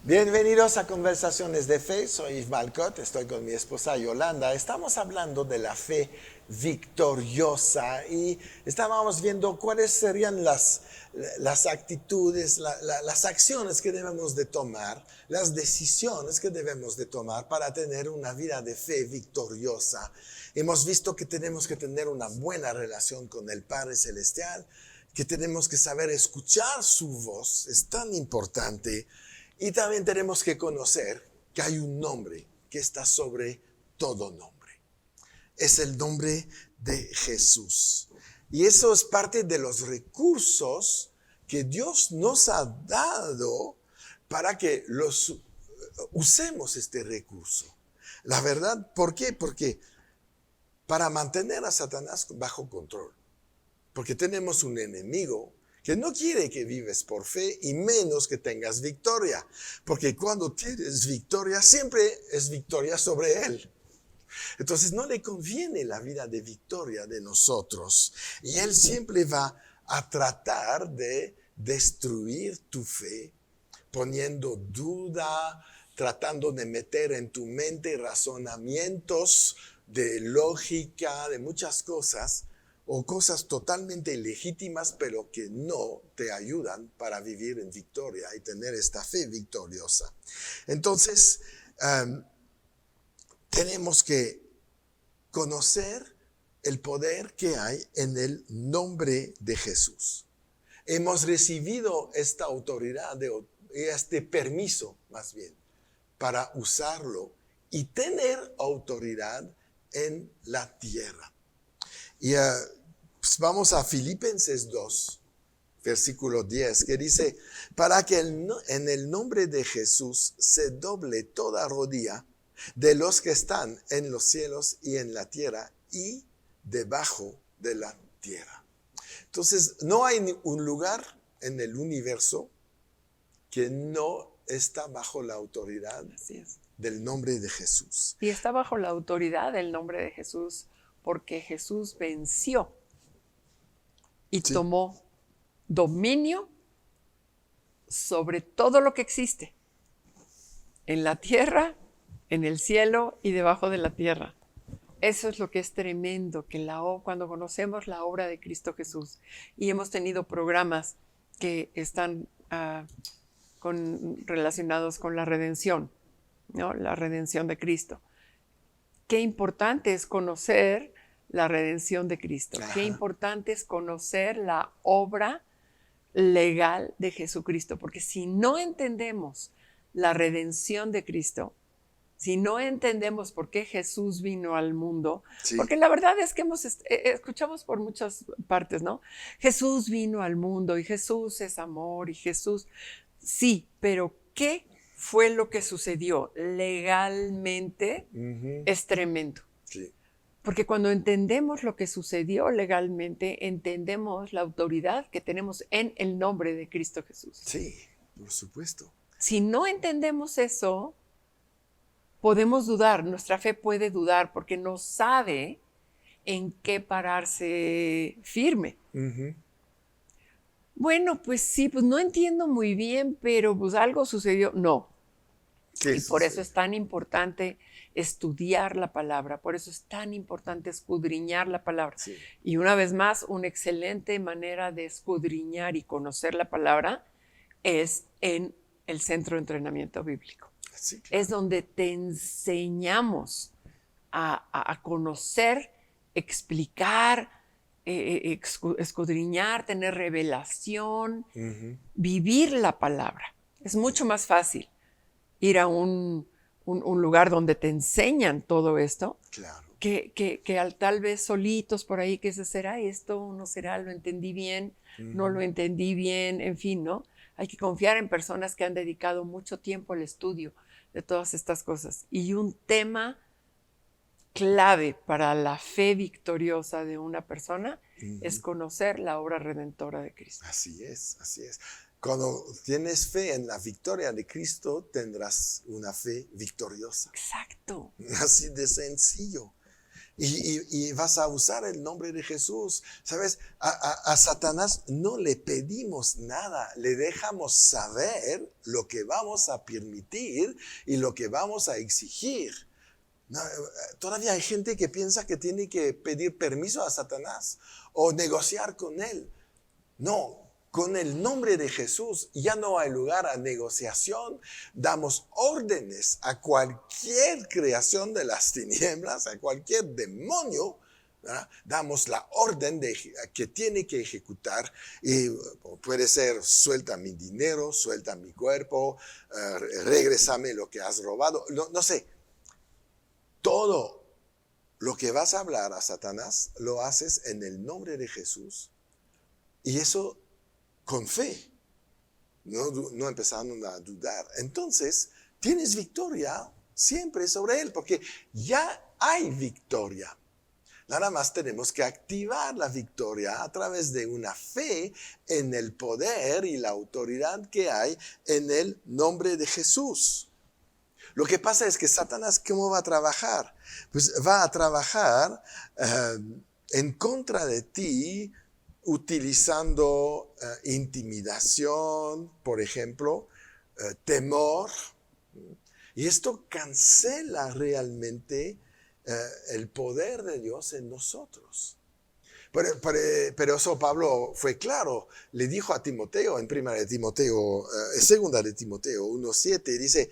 Bienvenidos a Conversaciones de Fe, soy Yves Malcott, estoy con mi esposa Yolanda. Estamos hablando de la fe victoriosa y estábamos viendo cuáles serían las actitudes, las acciones que debemos de tomar, las decisiones que debemos de tomar para tener una vida de fe victoriosa. Hemos visto que tenemos que tener una buena relación con el Padre Celestial, que tenemos que saber escuchar su voz, es tan importante. Y también tenemos que conocer que hay un nombre que está sobre todo nombre. Es el nombre de Jesús. Y eso es parte de los recursos que Dios nos ha dado para que usemos este recurso. La verdad, ¿por qué? Porque para mantener a Satanás bajo control. Porque tenemos un enemigo que no quiere que vives por fe y menos que tengas victoria. Porque cuando tienes victoria, siempre es victoria sobre él. Entonces no le conviene la vida de victoria de nosotros. Y él siempre va a tratar de destruir tu fe, poniendo duda, tratando de meter en tu mente razonamientos de lógica, de muchas cosas, o cosas totalmente legítimas, pero que no te ayudan para vivir en victoria y tener esta fe victoriosa. Entonces, tenemos que conocer el poder que hay en el nombre de Jesús. Hemos recibido esta autoridad, este permiso más bien, para usarlo y tener autoridad en la tierra. Y pues vamos a Filipenses 2, versículo 10, que dice, para que en el nombre de Jesús se doble toda rodilla de los que están en los cielos y en la tierra y debajo de la tierra. Entonces, no hay un lugar en el universo que no está bajo la autoridad del nombre de Jesús. Y está bajo la autoridad del nombre de Jesús porque Jesús venció y tomó dominio sobre todo lo que existe, en la tierra, en el cielo y debajo de la tierra. Eso es lo que es tremendo, que cuando conocemos la obra de Cristo Jesús, y hemos tenido programas que están relacionados con la redención, ¿no? La redención de Cristo. Qué importante es conocer la redención de Cristo. Ajá. Qué importante es conocer la obra legal de Jesucristo, porque si no entendemos la redención de Cristo, si no entendemos por qué Jesús vino al mundo, porque la verdad es que escuchamos por muchas partes, ¿no? Jesús vino al mundo y Jesús es amor y Jesús, sí, pero ¿qué fue lo que sucedió legalmente? Es tremendo. Sí. Porque cuando entendemos lo que sucedió legalmente, entendemos la autoridad que tenemos en el nombre de Cristo Jesús. Sí, por supuesto. Si no entendemos eso, podemos dudar, nuestra fe puede dudar porque no sabe en qué pararse firme. Uh-huh. Bueno, pues sí, pues no entiendo muy bien, pero pues algo sucedió. No. Y por eso es tan importante estudiar la palabra, por eso es tan importante escudriñar la palabra. Sí. Y una vez más, una excelente manera de escudriñar y conocer la palabra es en el centro de entrenamiento bíblico. Sí, claro. Es donde te enseñamos a conocer, explicar, escudriñar, tener revelación, uh-huh. Vivir la palabra. Es mucho más fácil ir a un lugar donde te enseñan todo esto, claro. que tal vez solitos por ahí, que ¿será esto? ¿No será? ¿Lo entendí bien? Uh-huh. ¿No lo entendí bien? En fin, ¿no? Hay que confiar en personas que han dedicado mucho tiempo al estudio de todas estas cosas. Y un tema clave para la fe victoriosa de una persona uh-huh. es conocer la obra redentora de Cristo. Así es, así es. Cuando tienes fe en la victoria de Cristo, tendrás una fe victoriosa. Exacto. Así de sencillo. Y vas a usar el nombre de Jesús. ¿Sabes? A Satanás no le pedimos nada. Le dejamos saber lo que vamos a permitir y lo que vamos a exigir. No, todavía hay gente que piensa que tiene que pedir permiso a Satanás o negociar con él. No. Con el nombre de Jesús ya no hay lugar a negociación. Damos órdenes a cualquier creación de las tinieblas, a cualquier demonio, ¿verdad? Damos la orden que tiene que ejecutar. Y puede ser: suelta mi dinero, suelta mi cuerpo, regrésame lo que has robado. No sé. Todo lo que vas a hablar a Satanás lo haces en el nombre de Jesús. Y eso con fe, no empezando a dudar. Entonces, tienes victoria siempre sobre él, porque ya hay victoria. Nada más tenemos que activar la victoria a través de una fe en el poder y la autoridad que hay en el nombre de Jesús. Lo que pasa es que Satanás, ¿cómo va a trabajar? Pues va a trabajar en contra de ti, utilizando intimidación, por ejemplo, temor. Y esto cancela realmente el poder de Dios en nosotros. Pero eso Pablo fue claro. Le dijo a Timoteo en 2 de Timoteo 1:7, dice: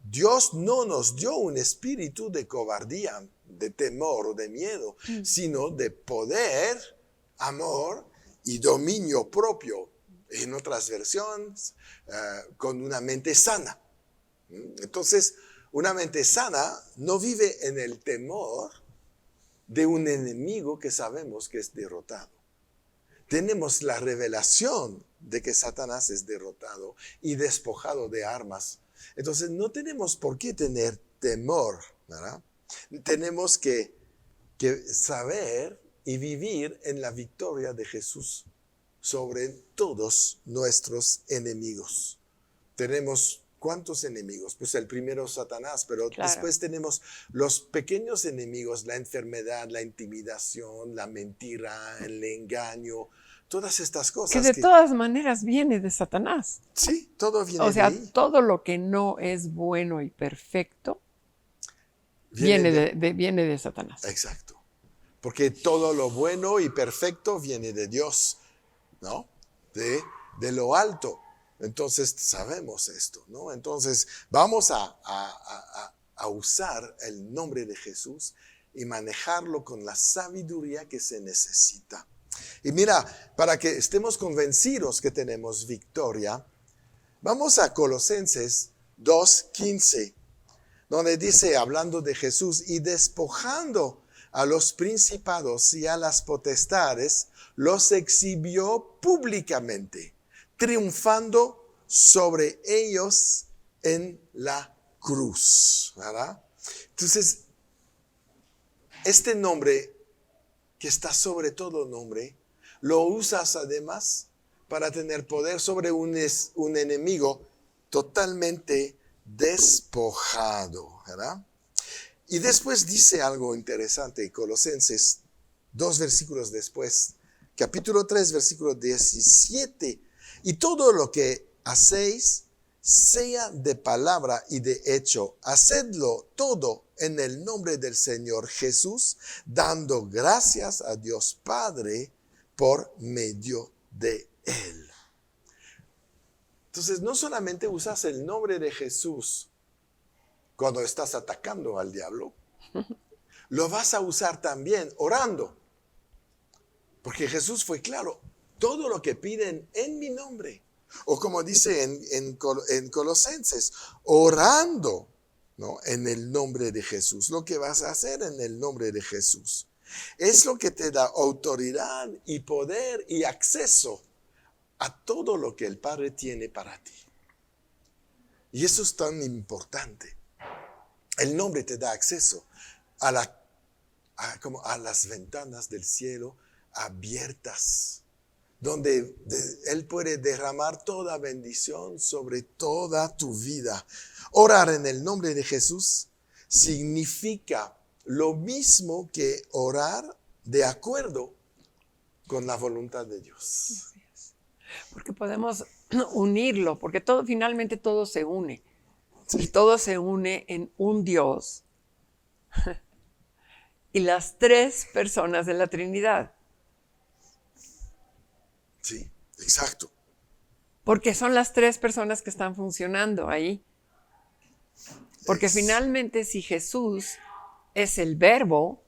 Dios no nos dio un espíritu de cobardía, de temor o de miedo, sino de poder, amor y dominio propio. En otras versiones, con una mente sana. Entonces, una mente sana no vive en el temor de un enemigo que sabemos que es derrotado. Tenemos la revelación de que Satanás es derrotado y despojado de armas. Entonces, no tenemos por qué tener temor, ¿verdad? Tenemos que saber y vivir en la victoria de Jesús sobre todos nuestros enemigos. Tenemos ¿cuántos enemigos? Pues el primero es Satanás, pero claro, después tenemos los pequeños enemigos: la enfermedad, la intimidación, la mentira, el engaño, todas estas cosas. Que de todas maneras viene de Satanás. Sí, todo viene de ahí. O sea, todo lo que no es bueno y perfecto viene de Satanás. Exacto. Porque todo lo bueno y perfecto viene de Dios, ¿no? De lo alto. Entonces sabemos esto, ¿no? Entonces vamos a usar el nombre de Jesús y manejarlo con la sabiduría que se necesita. Y mira, para que estemos convencidos que tenemos victoria, vamos a Colosenses 2:15, donde dice, hablando de Jesús: y despojando a los principados y a las potestades, los exhibió públicamente, triunfando sobre ellos en la cruz, ¿verdad? Entonces, este nombre que está sobre todo nombre, lo usas además para tener poder sobre un enemigo totalmente despojado, ¿verdad? Y después dice algo interesante, Colosenses 2 versículos después, capítulo 3, versículo 17. Y todo lo que hacéis, sea de palabra y de hecho, hacedlo todo en el nombre del Señor Jesús, dando gracias a Dios Padre por medio de Él. Entonces, no solamente usas el nombre de Jesús cuando estás atacando al diablo, lo vas a usar también orando. Porque Jesús fue claro: todo lo que piden en mi nombre, o como dice en Colosenses, orando, ¿no? En el nombre de Jesús. Lo que vas a hacer en el nombre de Jesús es lo que te da autoridad y poder y acceso a todo lo que el Padre tiene para ti. Y eso es tan importante. El nombre te da acceso a las ventanas del cielo abiertas, donde Él puede derramar toda bendición sobre toda tu vida. Orar en el nombre de Jesús significa lo mismo que orar de acuerdo con la voluntad de Dios. Porque podemos unirlo, porque finalmente todo se une. Sí. Y todo se une en un Dios y las tres personas de la Trinidad. Sí, exacto. Porque son las tres personas que están funcionando ahí. Porque finalmente si Jesús es el verbo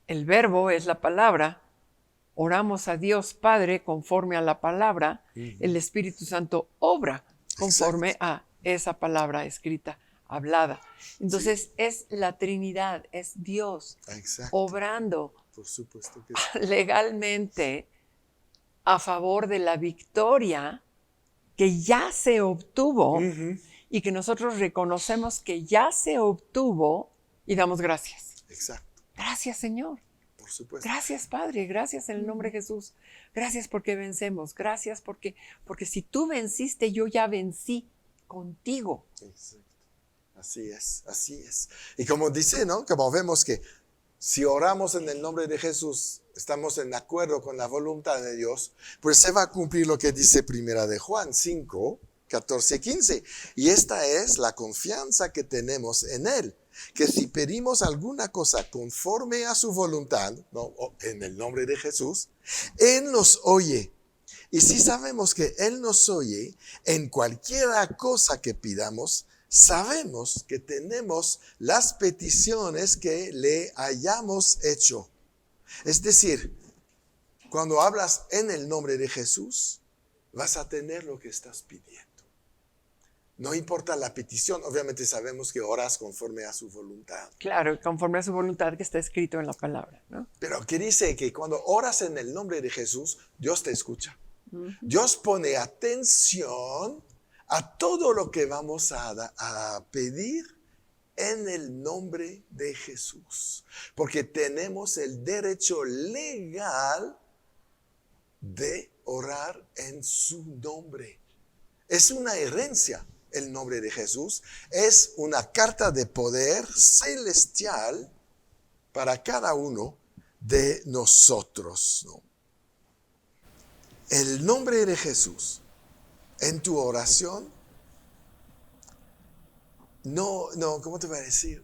es la palabra, oramos a Dios Padre conforme a la palabra, el Espíritu Santo obra conforme a esa palabra escrita, hablada. Entonces es la Trinidad, es Dios obrando Por supuesto que sí. legalmente a favor de la victoria que ya se obtuvo y que nosotros reconocemos que ya se obtuvo y damos gracias. Exacto. Gracias, Señor. Por supuesto. Gracias, Padre. Gracias en el nombre de Jesús. Gracias porque vencemos. Gracias porque si tú venciste, yo ya vencí contigo. Exacto. Así es, así es. Y como dice, ¿no? Como vemos que si oramos en el nombre de Jesús, estamos en acuerdo con la voluntad de Dios, pues se va a cumplir lo que dice Primera de Juan 5, 14 y 15. Y esta es la confianza que tenemos en Él, que si pedimos alguna cosa conforme a su voluntad, ¿no? En el nombre de Jesús, Él nos oye. Y si sabemos que Él nos oye en cualquier cosa que pidamos, sabemos que tenemos las peticiones que le hayamos hecho. Es decir, cuando hablas en el nombre de Jesús, vas a tener lo que estás pidiendo. No importa la petición, obviamente sabemos que oras conforme a su voluntad. Claro, conforme a su voluntad que está escrito en la palabra, ¿no? Pero que dice que cuando oras en el nombre de Jesús, Dios te escucha. Dios pone atención a todo lo que vamos a pedir en el nombre de Jesús. Porque tenemos el derecho legal de orar en su nombre. Es una herencia el nombre de Jesús. Es una carta de poder celestial para cada uno de nosotros, ¿no? El nombre de Jesús en tu oración, ¿cómo te voy a decir?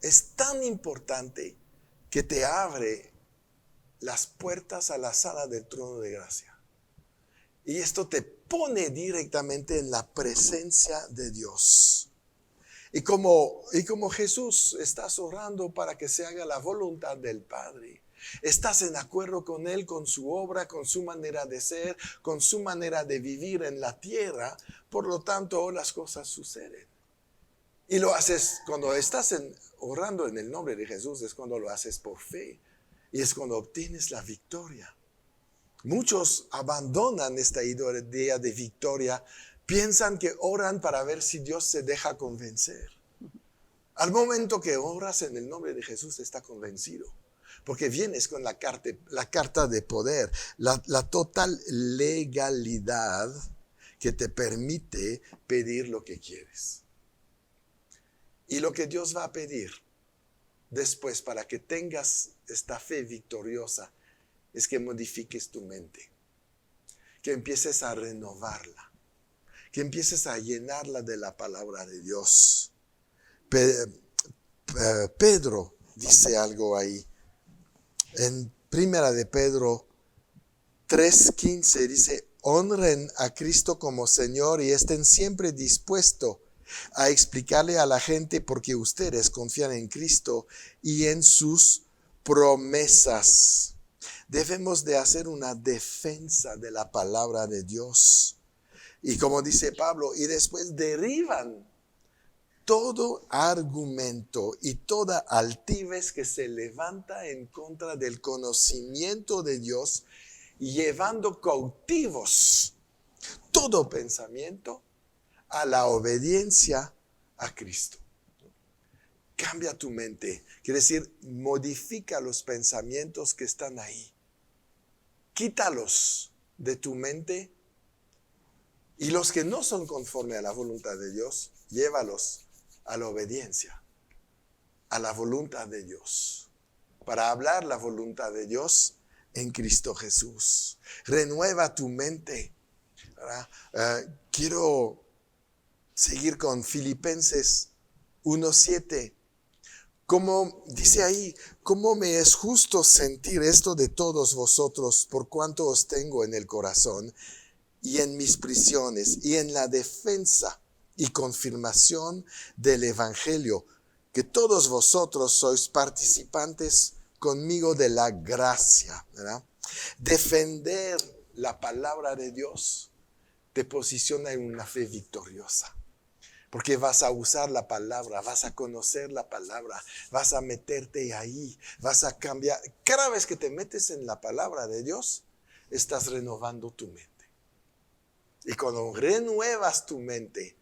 Es tan importante que te abre las puertas a la sala del trono de gracia. Y esto te pone directamente en la presencia de Dios. Y como Jesús, estás orando para que se haga la voluntad del Padre. Estás en acuerdo con Él, con su obra, con su manera de ser, con su manera de vivir en la tierra. Por lo tanto, las cosas suceden. Y lo haces cuando estás orando en el nombre de Jesús, es cuando lo haces por fe. Y es cuando obtienes la victoria. Muchos abandonan esta idea de victoria. Piensan que oran para ver si Dios se deja convencer. Al momento que oras en el nombre de Jesús, está convencido. Porque vienes con la carta de poder, la total legalidad que te permite pedir lo que quieres. Y lo que Dios va a pedir después para que tengas esta fe victoriosa es que modifiques tu mente, que empieces a renovarla, que empieces a llenarla de la palabra de Dios. Pedro dice algo ahí. En Primera de Pedro 3:15 dice, honren a Cristo como Señor y estén siempre dispuestos a explicarle a la gente por qué ustedes confían en Cristo y en sus promesas. Debemos de hacer una defensa de la palabra de Dios. Y como dice Pablo, y después derriban todo argumento y toda altivez que se levanta en contra del conocimiento de Dios, llevando cautivos todo pensamiento a la obediencia a Cristo. Cambia tu mente, quiere decir, modifica los pensamientos que están ahí. Quítalos de tu mente y los que no son conforme a la voluntad de Dios, llévalos a la obediencia. a la voluntad de Dios, para hablar la voluntad de Dios en Cristo Jesús. Renueva tu mente. Quiero seguir con Filipenses 1:7. Como dice ahí, cómo me es justo sentir esto de todos vosotros, por cuanto os tengo en el corazón y en mis prisiones y en la defensa y confirmación del Evangelio, que todos vosotros sois participantes conmigo de la gracia, ¿verdad? Defender la palabra de Dios te posiciona en una fe victoriosa. Porque vas a usar la palabra, vas a conocer la palabra, vas a meterte ahí, vas a cambiar. Cada vez que te metes en la palabra de Dios, estás renovando tu mente. Y cuando renuevas tu mente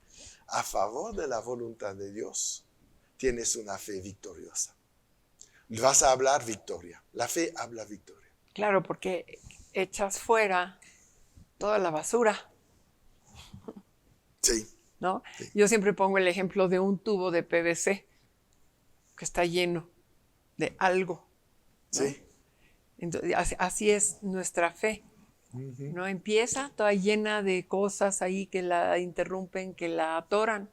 a favor de la voluntad de Dios, tienes una fe victoriosa. Vas a hablar victoria. La fe habla victoria. Claro, porque echas fuera toda la basura. Sí. ¿No? Sí. Yo siempre pongo el ejemplo de un tubo de PVC que está lleno de algo, ¿no? Sí. Entonces, así es nuestra fe, ¿no? Empieza toda llena de cosas ahí que la interrumpen, que la atoran.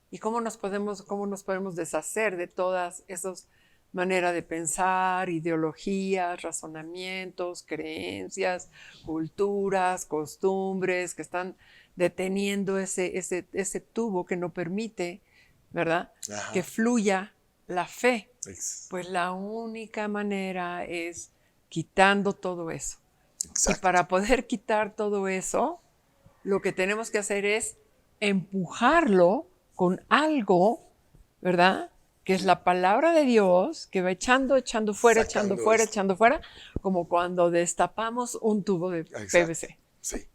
¿Y cómo nos podemos deshacer de todas esas maneras de pensar, ideologías, razonamientos, creencias, culturas, costumbres que están deteniendo ese tubo que no permite, ¿verdad? Ajá. Que fluya la fe? Ex- Pues la única manera es quitando todo eso. Y Exacto. para poder quitar todo eso, lo que tenemos que hacer es empujarlo con algo, ¿verdad? Que es la palabra de Dios, que va echando fuera, Sacando echando fuera, como cuando destapamos un tubo de Exacto. PVC. Sí.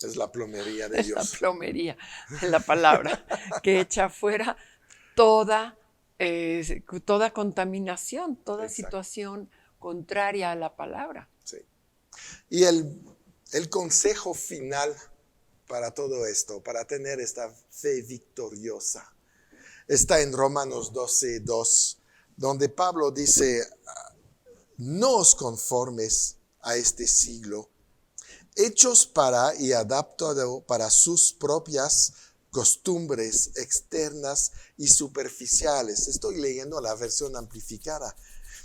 Es la plomería de Es la Dios. plomería de la palabra, que echa fuera toda contaminación, toda Exacto. situación contraria a la palabra. Sí. Y el consejo final para todo esto, para tener esta fe victoriosa, está en Romanos 12:2, donde Pablo dice, no os conformes a este siglo, hechos para y adaptados para sus propias costumbres externas y superficiales. Estoy leyendo la versión amplificada.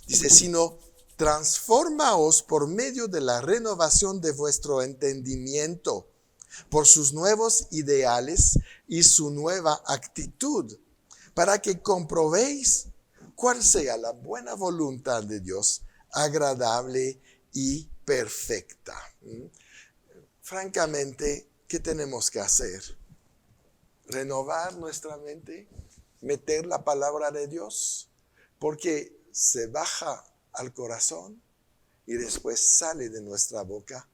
Dice, sino transformaos por medio de la renovación de vuestro entendimiento, por sus nuevos ideales y su nueva actitud, para que comprobéis cuál sea la buena voluntad de Dios, agradable y perfecta. Francamente, ¿qué tenemos que hacer? Renovar nuestra mente, meter la palabra de Dios, porque se baja al corazón y después sale de nuestra boca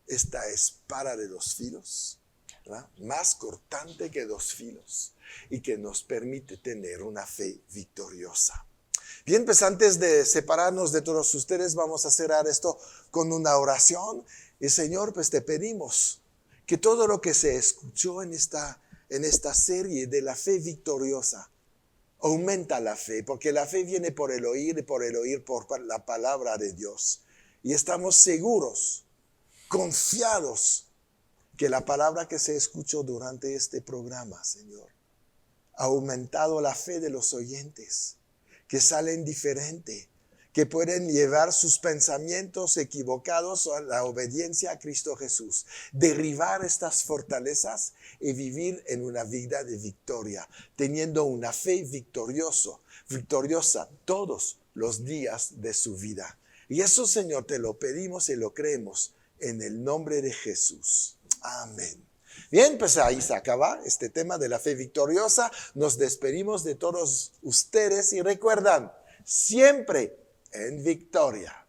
esta espada de 2 filos, ¿verdad? Más cortante que 2 filos, y que nos permite tener una fe victoriosa. Bien, pues antes de separarnos de todos ustedes, vamos a cerrar esto con una oración. Y Señor, pues te pedimos que todo lo que se escuchó en esta serie de la fe victoriosa, aumenta la fe, porque la fe viene por el oír y por el oír por la palabra de Dios. Y estamos seguros, confiados, que la palabra que se escuchó durante este programa, Señor, ha aumentado la fe de los oyentes, que salen diferente, que pueden llevar sus pensamientos equivocados a la obediencia a Cristo Jesús, derribar estas fortalezas y vivir en una vida de victoria, teniendo una fe victoriosa todos los días de su vida. Y eso, Señor, te lo pedimos y lo creemos en el nombre de Jesús. Amén. Bien, pues ahí se acaba este tema de la fe victoriosa. Nos despedimos de todos ustedes y recuerdan, siempre en victoria.